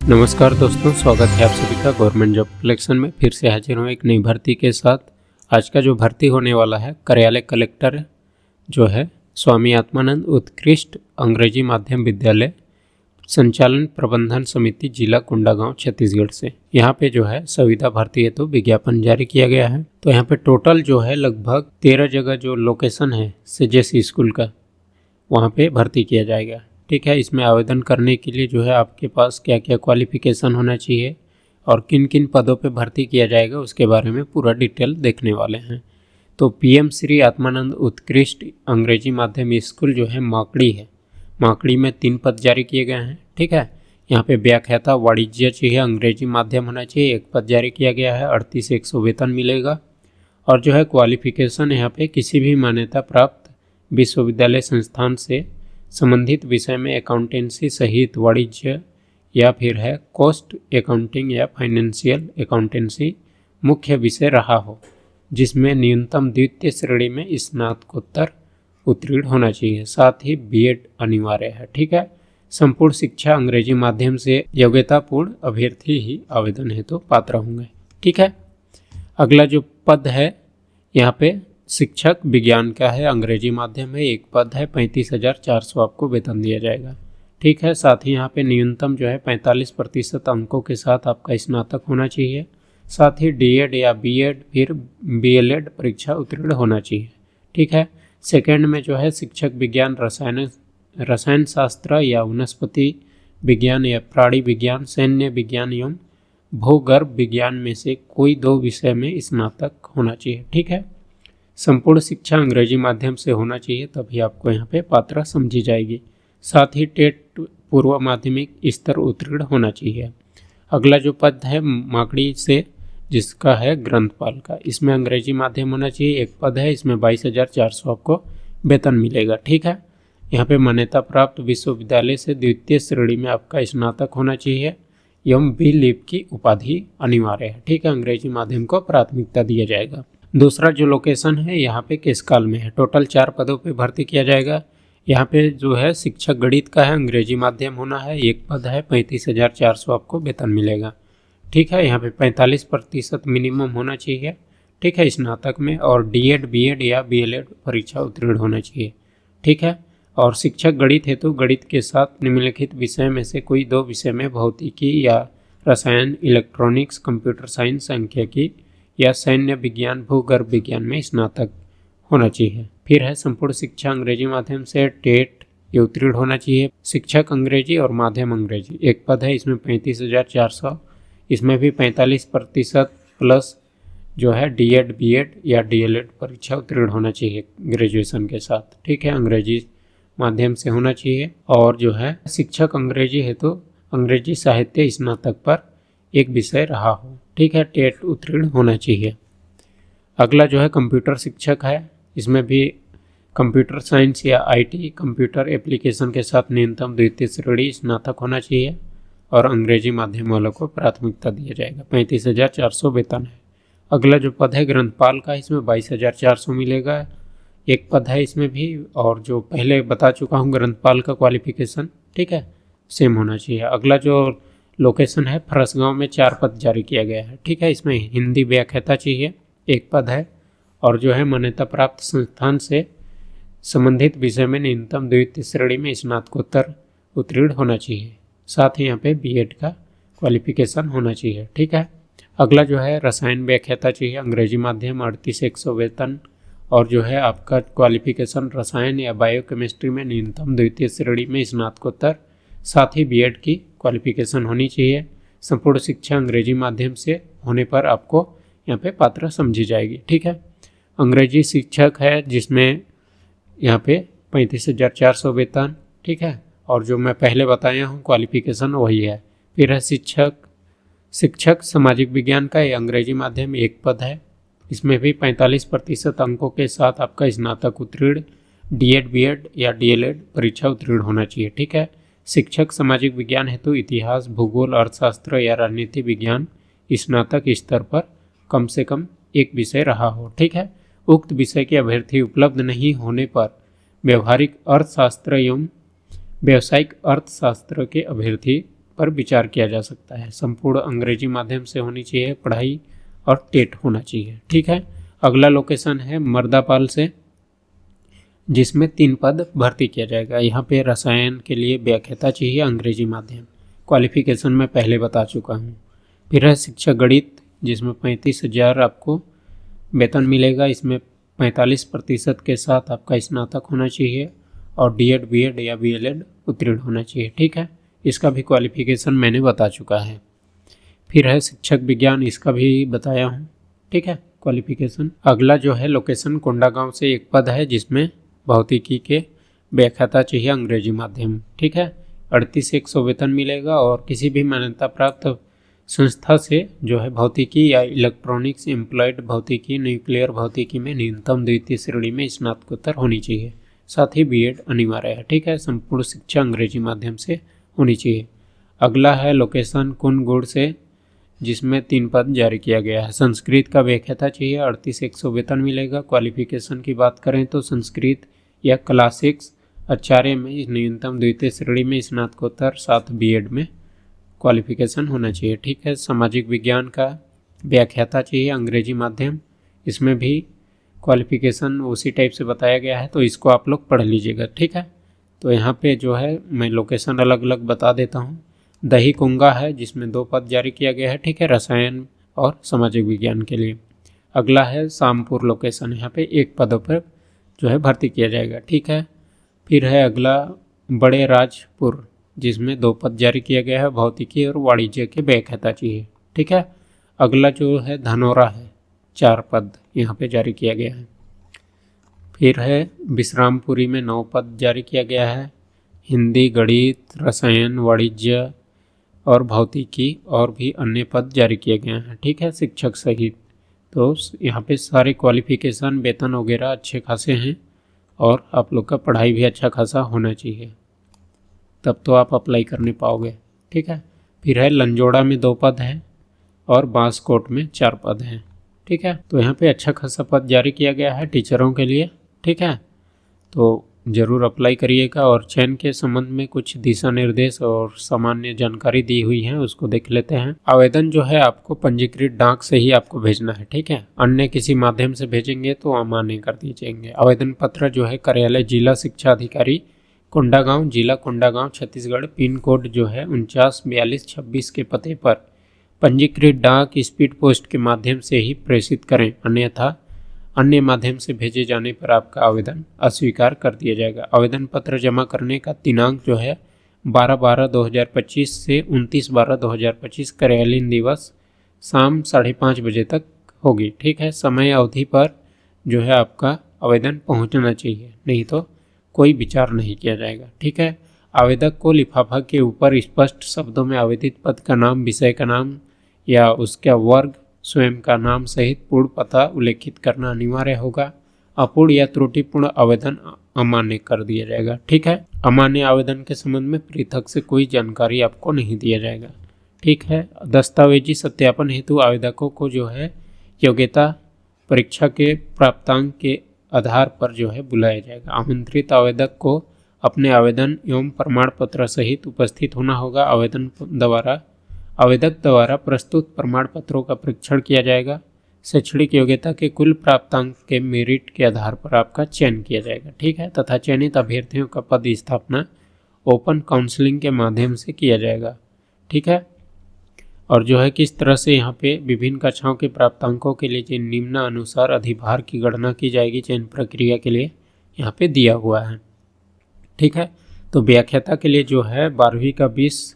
नमस्कार दोस्तों, स्वागत है आप सभी का गवर्नमेंट जॉब कलेक्शन में। फिर से हाजिर हूँ एक नई भर्ती के साथ। आज का जो भर्ती होने वाला है कार्यालय कलेक्टर जो है स्वामी आत्मानंद उत्कृष्ट अंग्रेजी माध्यम विद्यालय संचालन प्रबंधन समिति जिला कोंडागांव छत्तीसगढ़ से। यहाँ पे जो है संविदा भर्ती है तो विज्ञापन जारी किया गया है। तो यहाँ पे टोटल जो है लगभग 13 जगह जो लोकेशन है सीजेसी स्कूल का, वहाँ पे भर्ती किया जाएगा। ठीक है, इसमें आवेदन करने के लिए जो है आपके पास क्या क्या क्वालिफिकेशन होना चाहिए और किन किन पदों पे भर्ती किया जाएगा उसके बारे में पूरा डिटेल देखने वाले हैं। तो पीएम श्री आत्मानंद उत्कृष्ट अंग्रेजी माध्यम स्कूल जो है माकड़ी है। माकड़ी में 3 पद जारी किए गए हैं। ठीक है, यहाँ पे व्याख्याता वाणिज्य चाहिए, अंग्रेजी माध्यम होना चाहिए, 1 पद जारी किया गया है। 3800 वेतन मिलेगा। और जो है क्वालिफिकेशन यहाँ पे किसी भी मान्यता प्राप्त विश्वविद्यालय संस्थान से संबंधित विषय में अकाउंटेंसी सहित वाणिज्य या फिर है कॉस्ट अकाउंटिंग या फाइनेंशियल अकाउंटेंसी मुख्य विषय रहा हो, जिसमें न्यूनतम द्वितीय श्रेणी में स्नातकोत्तर उत्तीर्ण होना चाहिए। साथ ही बीएड अनिवार्य है। ठीक है, संपूर्ण शिक्षा अंग्रेजी माध्यम से योग्यतापूर्ण अभ्यर्थी ही आवेदन हेतु पात्र होंगे। ठीक है, अगला जो पद है यहाँ पे शिक्षक विज्ञान का है, अंग्रेजी माध्यम है, 1 पद है। 35,400 आपको वेतन दिया जाएगा। ठीक है, साथ ही यहाँ पे न्यूनतम जो है 45% अंकों के साथ आपका स्नातक होना चाहिए। साथ ही डीएड या बीएड फिर बीएलएड परीक्षा उत्तीर्ण होना चाहिए। ठीक है, सेकेंड में जो है शिक्षक विज्ञान रसायन शास्त्र या वनस्पति विज्ञान या प्राणी विज्ञान, सैन्य विज्ञान एवं भूगर्भ विज्ञान में से कोई 2 विषय में स्नातक होना चाहिए। ठीक है, संपूर्ण शिक्षा अंग्रेजी माध्यम से होना चाहिए, तभी आपको यहाँ पे पात्र समझी जाएगी। साथ ही टेट पूर्व माध्यमिक स्तर उत्तीर्ण होना चाहिए। अगला जो पद है माकड़ी से जिसका है ग्रंथपाल का, इसमें अंग्रेजी माध्यम होना चाहिए, 1 पद है। इसमें 22,400 आपको वेतन मिलेगा। ठीक है, यहाँ पे मान्यता प्राप्त विश्वविद्यालय से द्वितीय श्रेणी में आपका स्नातक होना चाहिए एवं बी लिप की उपाधि अनिवार्य है। ठीक है, अंग्रेजी माध्यम को प्राथमिकता दिया जाएगा। दूसरा जो लोकेशन है यहाँ पे केसकाल में है। टोटल 4 पदों पे भर्ती किया जाएगा। यहाँ पे जो है शिक्षक गणित का है, अंग्रेजी माध्यम होना है, 1 पद है। 35,400 आपको वेतन मिलेगा। ठीक है, यहाँ पे 45% मिनिमम होना चाहिए। ठीक है, स्नातक में, और डीएड बीएड या बीएलएड परीक्षा उत्तीर्ण होना चाहिए। ठीक है, और शिक्षक गणित हेतु गणित के साथ निम्नलिखित विषय में से कोई 2 विषय में भौतिकी या रसायन, इलेक्ट्रॉनिक्स, कंप्यूटर साइंस, सांख्यिकी या सैन्य विज्ञान, भूगर्भ विज्ञान में स्नातक होना चाहिए। फिर है संपूर्ण शिक्षा अंग्रेजी माध्यम से टेट ये उत्तीर्ण होना चाहिए। शिक्षक अंग्रेजी और माध्यम अंग्रेजी 1 पद है। इसमें 35,400, इसमें भी 45% प्लस जो है डीएड बीएड या डीएलएड परीक्षा उत्तीर्ण होना चाहिए ग्रेजुएशन के साथ। ठीक है, अंग्रेजी माध्यम से होना चाहिए। और जो है शिक्षक अंग्रेजी हेतु अंग्रेजी साहित्य स्नातक पर 1 विषय रहा हो। ठीक है, टेट उत्तीर्ण होना चाहिए। अगला जो है कंप्यूटर शिक्षक है, इसमें भी कंप्यूटर साइंस या आईटी कंप्यूटर एप्लीकेशन के साथ न्यूनतम द्वितीय श्रेणी स्नातक होना चाहिए और अंग्रेजी माध्यम वालों को प्राथमिकता दिया जाएगा। 35,400 वेतन है। अगला जो पद है ग्रंथपाल का, इसमें 22,400 मिलेगा। 1 पद है इसमें भी, और जो पहले बता चुका हूँ ग्रंथपाल का क्वालिफिकेशन, ठीक है, सेम होना चाहिए। अगला जो लोकेशन है फरसगांव में 4 पद जारी किया गया है। ठीक है, इसमें हिंदी व्याख्याता चाहिए, 1 पद है। और जो है मान्यता प्राप्त संस्थान से संबंधित विषय में न्यूनतम द्वितीय श्रेणी में स्नातकोत्तर उत्तीर्ण होना चाहिए। साथ ही यहाँ पे बीएड का क्वालिफिकेशन होना चाहिए। ठीक है, अगला जो है रसायन व्याख्याता चाहिए, अंग्रेजी माध्यम, 3800 वेतन। और जो है आपका क्वालिफिकेशन रसायन या बायोकेमिस्ट्री में न्यूनतम द्वितीय श्रेणी में स्नातकोत्तर, साथ ही बीएड की क्वालिफिकेशन होनी चाहिए। संपूर्ण शिक्षा अंग्रेजी माध्यम से होने पर आपको यहाँ पे पात्र समझी जाएगी। ठीक है, अंग्रेजी शिक्षक है जिसमें यहाँ पे 35,400 वेतन। ठीक है, और जो मैं पहले बताया हूँ क्वालिफिकेशन वही है। फिर है शिक्षक सामाजिक विज्ञान का, ये अंग्रेजी माध्यम, 1 पद है। इसमें भी 45% अंकों के साथ आपका स्नातक उत्तीर्ण, डीएड बीएड या डीएलएड परीक्षा उत्तीर्ण होना चाहिए। ठीक है, शिक्षक सामाजिक विज्ञान हेतु इतिहास, भूगोल, अर्थशास्त्र या राजनीति विज्ञान स्नातक स्तर पर कम से कम 1 विषय रहा हो। ठीक है, उक्त विषय के अभ्यर्थी उपलब्ध नहीं होने पर व्यावहारिक अर्थशास्त्र एवं व्यावसायिक अर्थशास्त्र के अभ्यर्थी पर विचार किया जा सकता है। संपूर्ण अंग्रेजी माध्यम से होनी चाहिए पढ़ाई और टेट होना चाहिए। ठीक है, अगला लोकेशन है मर्दापाल से, जिसमें 3 पद भर्ती किया जाएगा। यहाँ पे रसायन के लिए व्याख्याता चाहिए अंग्रेजी माध्यम, क्वालिफिकेशन मैं पहले बता चुका हूँ। फिर है शिक्षक गणित, जिसमें 35,000 आपको वेतन मिलेगा। इसमें 45% के साथ आपका स्नातक होना चाहिए और डीएड, बीएड या बीएलएड उत्तीर्ण होना चाहिए। ठीक है, इसका भी क्वालिफिकेशन मैंने बता चुका है। फिर है शिक्षक विज्ञान, इसका भी बताया हूँ। ठीक है, क्वालिफिकेशन। अगला जो है लोकेशन कोंडागांव से 1 पद है, जिसमें भौतिकी के व्याख्याता चाहिए अंग्रेजी माध्यम। ठीक है, 38,100 वेतन मिलेगा और किसी भी मान्यता प्राप्त संस्था से जो है भौतिकी या इलेक्ट्रॉनिक्स, एम्प्लॉयड भौतिकी, न्यूक्लियर भौतिकी में न्यूनतम द्वितीय श्रेणी में स्नातकोत्तर होनी चाहिए। साथ ही बीएड अनिवार्य है। ठीक है, संपूर्ण शिक्षा अंग्रेजी माध्यम से होनी चाहिए। अगला है लोकेशन कुनगुड़ से, जिसमें 3 पद जारी किया गया है। संस्कृत का व्याख्याता चाहिए, 38,100 वेतन मिलेगा। क्वालिफिकेशन की बात करें तो संस्कृत या क्लासिक्स आचार्य में न्यूनतम द्वितीय श्रेणी में स्नातकोत्तर, साथ बीएड में क्वालिफिकेशन होना चाहिए। ठीक है, सामाजिक विज्ञान का व्याख्याता चाहिए अंग्रेजी माध्यम, इसमें भी क्वालिफिकेशन उसी टाइप से बताया गया है, तो इसको आप लोग पढ़ लीजिएगा। ठीक है, तो यहाँ पे जो है मैं लोकेशन अलग अलग बता देता हूँ। दही कुंगा है, जिसमें 2 पद जारी किया गया है। ठीक है, रसायन और सामाजिक विज्ञान के लिए। अगला है शामपुर लोकेशन, यहाँ पे 1 पदों पर जो है भर्ती किया जाएगा। ठीक है, फिर है अगला बड़े राजपुर, जिसमें 2 पद जारी किया गया है, भौतिकी और वाणिज्य के व्याख्याता चाहिए। ठीक है, अगला जो है धनौरा है, 4 पद यहाँ पे जारी किया गया है। फिर है विश्रामपुरी में 9 पद जारी किया गया है। हिंदी, गणित, रसायन, वाणिज्य और भौतिकी और भी अन्य पद जारी किए गए हैं। ठीक है, शिक्षक सहित। तो यहाँ पे सारे क्वालिफिकेशन, वेतन वगैरह अच्छे खासे हैं और आप लोग का पढ़ाई भी अच्छा खासा होना चाहिए, तब तो आप अप्लाई करने पाओगे। ठीक है, फिर है लंजोड़ा में 2 पद हैं और बांसकोट में 4 पद हैं। ठीक है, तो यहाँ पे अच्छा खासा पद जारी किया गया है टीचरों के लिए। ठीक है, तो ज़रूर अप्लाई करिएगा। और चयन के संबंध में कुछ दिशा निर्देश और सामान्य जानकारी दी हुई है, उसको देख लेते हैं। आवेदन जो है आपको पंजीकृत डाक से ही आपको भेजना है। ठीक है, अन्य किसी माध्यम से भेजेंगे तो अमान्य कर दिए जाएंगे। आवेदन पत्र जो है कार्यालय जिला शिक्षा अधिकारी कोंडागांव, जिला कोंडागांव, छत्तीसगढ़, पिन कोड जो है 494226 के पते पर पंजीकृत डाक स्पीड पोस्ट के माध्यम से ही प्रेषित करें, अन्यथा अन्य माध्यम से भेजे जाने पर आपका आवेदन अस्वीकार कर दिया जाएगा। आवेदन पत्र जमा करने का दिनांक जो है 12/12/2025 से 29/12/2025 कार्यालयीन दिवस शाम 5:30 बजे तक होगी। ठीक है, समय अवधि पर जो है आपका आवेदन पहुंचना चाहिए, नहीं तो कोई विचार नहीं किया जाएगा। ठीक है, आवेदक को लिफाफा के ऊपर स्पष्ट शब्दों में आवेदित पद का नाम, विषय का नाम या उसका वर्ग, स्वयं का नाम सहित पूर्ण पता उल्लेखित करना अनिवार्य होगा। अपूर्ण या त्रुटिपूर्ण आवेदन अमान्य कर दिया जाएगा। ठीक है, अमान्य आवेदन के संबंध में पृथक से कोई जानकारी आपको नहीं दिया जाएगा। ठीक है, दस्तावेजी सत्यापन हेतु आवेदकों को जो है योग्यता परीक्षा के प्राप्तांक के आधार पर जो है बुलाया जाएगा। आमंत्रित आवेदक को अपने आवेदन एवं प्रमाण पत्र सहित उपस्थित होना होगा। आवेदक द्वारा प्रस्तुत प्रमाण पत्रों का परीक्षण किया जाएगा। शैक्षणिक योग्यता के कुल प्राप्तांक के मेरिट के आधार पर आपका चयन किया जाएगा। ठीक है, तथा चयनित अभ्यर्थियों का पद स्थापना ओपन काउंसलिंग के माध्यम से किया जाएगा। ठीक है, और जो है किस तरह से यहाँ पे विभिन्न कक्षाओं के प्राप्तांकों के लिए निम्नानुसार अधिभार की गणना की जाएगी चयन प्रक्रिया के लिए यहाँ पे दिया हुआ है। ठीक है, तो व्याख्याता के लिए जो है 12वीं का 20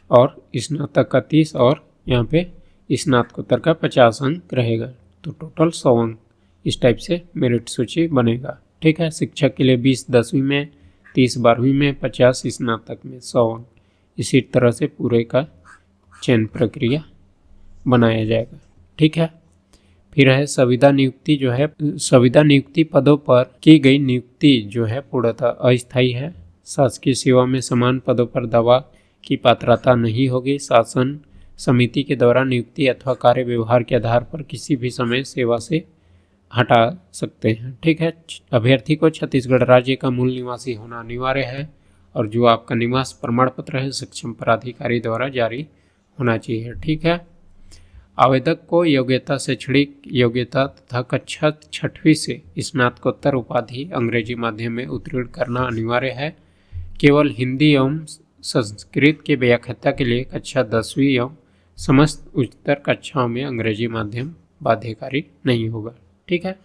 और स्नातक का 30 और यहाँ पे स्नातकोत्तर का 50 अंक रहेगा, तो टोटल 100 अंक इस टाइप से मेरिट सूची बनेगा। ठीक है, शिक्षक के लिए 20 10वीं में, 30 12वीं में, 50 स्नातक में, 100 अंक, इसी तरह से पूरे का चयन प्रक्रिया बनाया जाएगा। ठीक है, फिर है संविदा नियुक्ति जो है, संविदा नियुक्ति पदों पर की गई नियुक्ति जो है पूर्णतः अस्थायी है। शासकीय सेवा में समान पदों पर दवा की पात्रता नहीं होगी। शासन समिति के द्वारा नियुक्ति अथवा कार्य व्यवहार के आधार पर किसी भी समय सेवा से हटा सकते हैं। ठीक है, अभ्यर्थी को छत्तीसगढ़ राज्य का मूल निवासी होना अनिवार्य है और जो आपका निवास प्रमाण पत्र है सक्षम प्राधिकारी द्वारा जारी होना चाहिए। ठीक है। आवेदक को योग्यता, शैक्षणिक योग्यता तथा कक्षा 6वीं से स्नातकोत्तर उपाधि अंग्रेजी माध्यम में उत्तीर्ण करना अनिवार्य है। केवल हिंदी एवं संस्कृत के व्याख्याता के लिए कक्षा 10वीं एवं समस्त उच्चतर कक्षाओं में अंग्रेजी माध्यम बाध्यकारी नहीं होगा। ठीक है।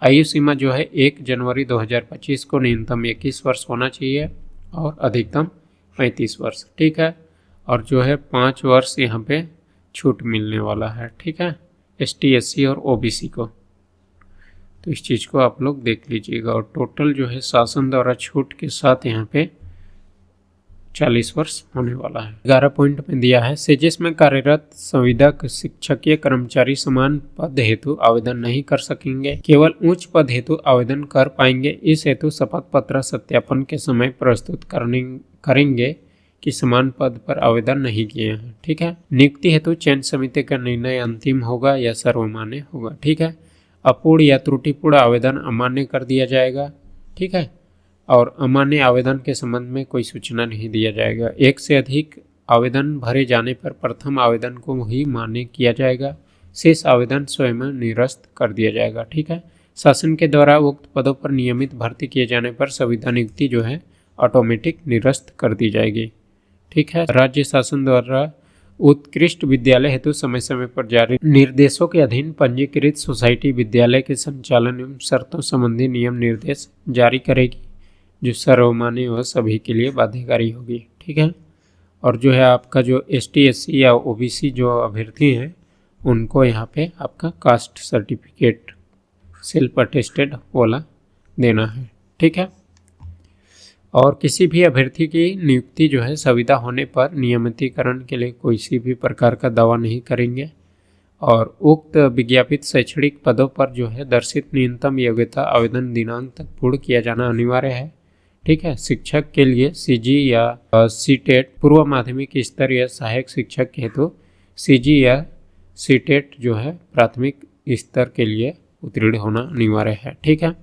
आयु सीमा जो है 1 जनवरी 2025 को न्यूनतम 21 वर्ष होना चाहिए और अधिकतम 35 वर्ष। ठीक है। और जो है 5 वर्ष यहाँ पे छूट मिलने वाला है। ठीक है, ST SC और OBC को। तो इस चीज़ को आप लोग देख लीजिएगा। और टोटल जो है शासन द्वारा छूट के साथ यहाँ पे 40 वर्ष होने वाला है। 11 पॉइंट में दिया है, सेजेस में कार्यरत संविदा शिक्षकीय कर्मचारी समान पद हेतु आवेदन नहीं कर सकेंगे, केवल उच्च पद हेतु आवेदन कर पाएंगे। इस हेतु शपथ पत्र सत्यापन के समय प्रस्तुत करेंगे कि समान पद पर आवेदन नहीं किए हैं। ठीक है। नियुक्ति हेतु चयन समिति का निर्णय अंतिम होगा या सर्वमान्य होगा। ठीक है। अपूर्ण या त्रुटिपूर्ण आवेदन अमान्य कर दिया जाएगा। ठीक है। और अमान्य आवेदन के संबंध में कोई सूचना नहीं दिया जाएगा। एक से अधिक आवेदन भरे जाने पर प्रथम आवेदन को ही मान्य किया जाएगा, शेष आवेदन स्वयं निरस्त कर दिया जाएगा। ठीक है। शासन के द्वारा उक्त पदों पर नियमित भर्ती किए जाने पर संविदा नियुक्ति जो है ऑटोमेटिक निरस्त कर दी जाएगी। ठीक है। राज्य शासन द्वारा उत्कृष्ट विद्यालय हेतु समय समय पर जारी निर्देशों के अधीन पंजीकृत सोसाइटी विद्यालय के संचालन एवं शर्तों संबंधी नियम निर्देश जारी करेगी, जो सर्वमान्य व सभी के लिए बाध्यकारी होगी। ठीक है। और जो है आपका जो ST SC या OBC जो अभ्यर्थी हैं उनको यहाँ पे आपका कास्ट सर्टिफिकेट सेल्फ अटेस्टेड वाला देना है। ठीक है। और किसी भी अभ्यर्थी की नियुक्ति जो है संविदा होने पर नियमितीकरण के लिए किसी भी प्रकार का दावा नहीं करेंगे। और उक्त विज्ञापित शैक्षणिक पदों पर जो है दर्शित न्यूनतम योग्यता आवेदन दिनांक तक पूर्ण किया जाना अनिवार्य है। ठीक है। शिक्षक के लिए CG या CTET, पूर्व माध्यमिक स्तर या सहायक शिक्षक हेतु CG या CTET जो है प्राथमिक स्तर के लिए उत्तीर्ण होना अनिवार्य है। ठीक है।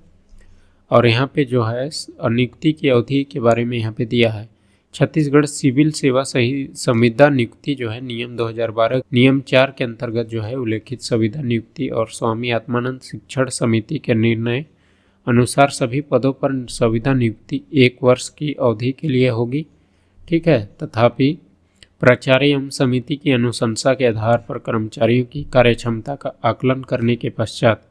और यहाँ पे जो है नियुक्ति की अवधि के बारे में यहाँ पे दिया है, छत्तीसगढ़ सिविल सेवा सही संविदा नियुक्ति जो है नियम 2012 नियम 4 के अंतर्गत जो है उल्लेखित संविदा नियुक्ति और स्वामी आत्मानंद शिक्षण समिति के निर्णय अनुसार सभी पदों पर संविदा नियुक्ति 1 वर्ष की अवधि के लिए होगी। ठीक है। तथापि प्राचार्य एवं समिति की अनुशंसा के आधार पर कर्मचारियों की कार्यक्षमता का आकलन करने के पश्चात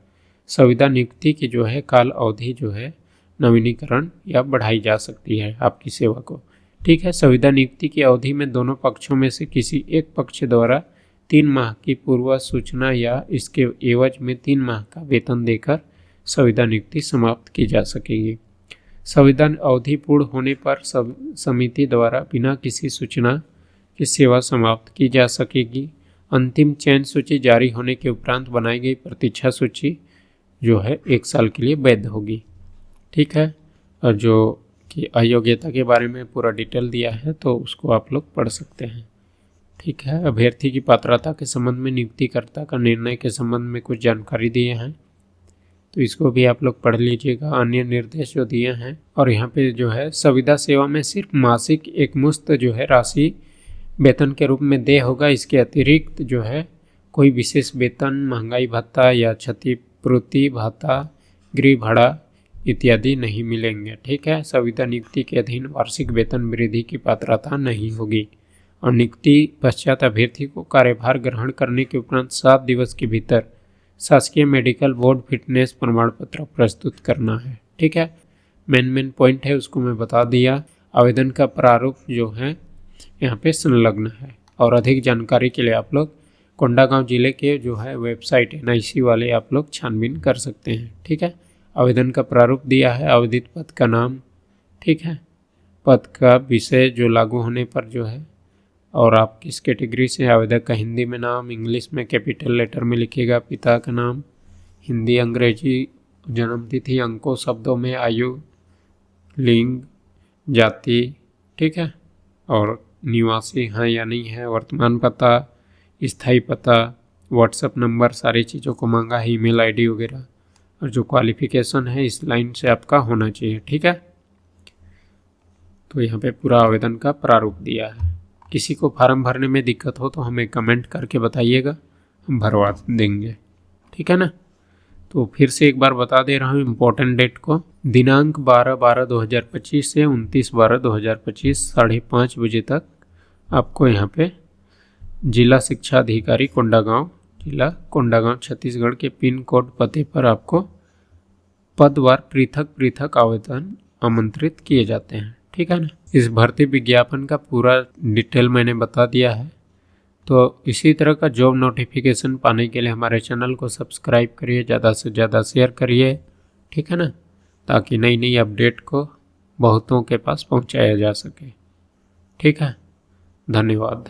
संविदा नियुक्ति की जो है काल अवधि जो है नवीनीकरण या बढ़ाई जा सकती है आपकी सेवा को। ठीक है। संविदा नियुक्ति की अवधि में दोनों पक्षों में से किसी एक पक्ष द्वारा 3 माह की पूर्व सूचना या इसके एवज में 3 माह का वेतन देकर संविदा नियुक्ति समाप्त की जा सकेगी। संविदा अवधि पूर्ण होने पर समिति द्वारा बिना किसी सूचना की सेवा समाप्त की जा सकेगी। अंतिम चयन सूची जारी होने के उपरांत बनाई गई प्रतीक्षा सूची जो है 1 साल के लिए वैध होगी। ठीक है। और जो कि अयोग्यता के बारे में पूरा डिटेल दिया है तो उसको आप लोग पढ़ सकते हैं। ठीक है। अभ्यर्थी की पात्रता के संबंध में नियुक्तिकर्ता का निर्णय के संबंध में कुछ जानकारी दिए हैं, तो इसको भी आप लोग पढ़ लीजिएगा। अन्य निर्देश जो दिए हैं, और यहाँ पे जो है संविदा सेवा में सिर्फ मासिक एक मुश्त जो है राशि वेतन के रूप में देय होगा। इसके अतिरिक्त जो है कोई विशेष वेतन, महंगाई भत्ता या क्षतिपूर्ति भत्ता, गृह भाड़ा इत्यादि नहीं मिलेंगे। ठीक है। संविदा नियुक्ति के अधीन वार्षिक वेतन वृद्धि की पात्रता नहीं होगी। और नियुक्ति पश्चात अभ्यर्थी को कार्यभार ग्रहण करने के उपरांत 7 दिवस के भीतर शासकीय मेडिकल बोर्ड फिटनेस प्रमाण पत्र प्रस्तुत करना है। ठीक है। मेन पॉइंट है उसको मैं बता दिया। आवेदन का प्रारूप जो है यहाँ पे संलग्न है। और अधिक जानकारी के लिए आप लोग कोंडागांव जिले के जो है वेबसाइट NIC वाले आप लोग छानबीन कर सकते हैं। ठीक है। आवेदन का प्रारूप दिया है, आवेदित पद का नाम, ठीक है, पद का विषय जो लागू होने पर जो है, और आप किस कैटेगरी से आवेदक का हिंदी में नाम, इंग्लिश में कैपिटल लेटर में लिखिएगा, पिता का नाम, हिंदी अंग्रेजी, जन्म तिथि, अंकों शब्दों में, आयु, लिंग, जाति, ठीक है, और निवासी हैं या नहीं है, वर्तमान पता, स्थायी पता, व्हाट्सएप नंबर, सारी चीज़ों को मांगा है, ईमेल आईडी वगैरह, और जो क्वालिफिकेशन है इस लाइन से आपका होना चाहिए। ठीक है। तो यहाँ पे पूरा आवेदन का प्रारूप दिया है। किसी को फार्म भरने में दिक्कत हो तो हमें कमेंट करके बताइएगा, हम भरवा देंगे, ठीक है ना। तो फिर से एक बार बता दे रहा हूँ इम्पोर्टेंट डेट को। दिनांक 12/12/2025 से 29/12/2025 5:30 बजे तक आपको यहाँ पे जिला शिक्षा अधिकारी कोंडागांव, जिला कोंडागांव छत्तीसगढ़ के पिन कोड पते पर आपको पदवार पृथक पृथक आवेदन आमंत्रित किए जाते हैं, ठीक है ना। इस भर्ती विज्ञापन का पूरा डिटेल मैंने बता दिया है। तो इसी तरह का जॉब नोटिफिकेशन पाने के लिए हमारे चैनल को सब्सक्राइब करिए, ज़्यादा से ज़्यादा शेयर करिए, ठीक है ना, ताकि नई नई अपडेट को बहुतों के पास पहुंचाया जा सके, ठीक है। धन्यवाद।